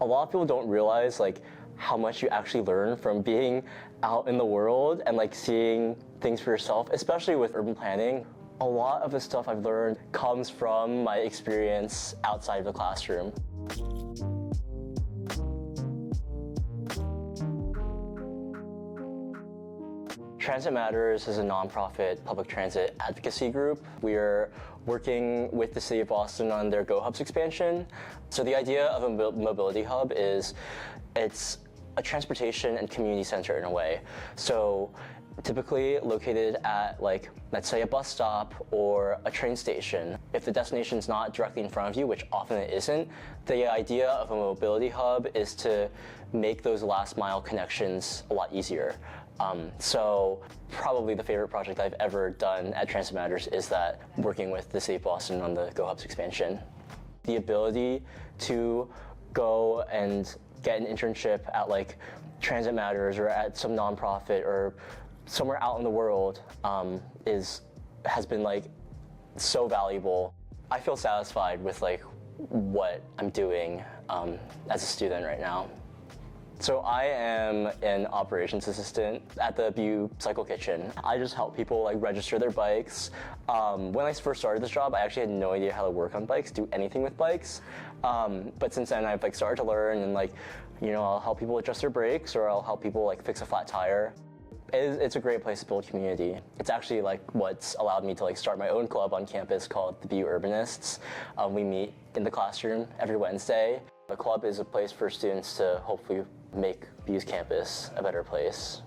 A lot of people don't realize like how much you actually learn from being out in the world and like seeing things for yourself, especially with urban planning. A lot of the stuff I've learned comes from my experience outside of the classroom. TransitMatters is a nonprofit public transit advocacy group. We are working with the city of Boston on their GoHubs expansion. So the idea of a mobility hub is it's a transportation and community center in a way. So typically located at, like, let's say a bus stop or a train station. If the destination is not directly in front of you, which often it isn't, the idea of a mobility hub is to make those last mile connections a lot easier. So probably the favorite project I've ever done at TransitMatters is that working with the city of Boston on the GoHubs expansion. The ability to go and get an internship at like TransitMatters or at some nonprofit or somewhere out in the world has been like so valuable. I feel satisfied with like what I'm doing as a student right now. So I am an operations assistant at the BU Cycle Kitchen. I just help people like register their bikes. When I first started this job, I actually had no idea how to work on bikes, do anything with bikes. But since then, I've like started to learn, and like, you know, I'll help people adjust their brakes, or I'll help people like fix a flat tire. It's a great place to build community. It's actually like what's allowed me to like start my own club on campus called the BU Urbanists. We meet in the classroom every Wednesday. The club is a place for students to hopefully make BU's campus a better place.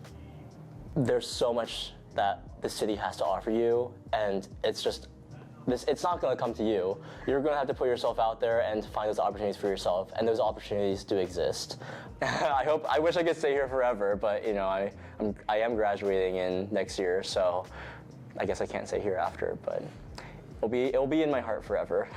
There's so much that the city has to offer you, and it's not going to come to you. You're going to have to put yourself out there and find those opportunities for yourself, and those opportunities do exist. I wish I could stay here forever, but you know, I am graduating in next year, so I guess I can't stay here after, but it'll be in my heart forever.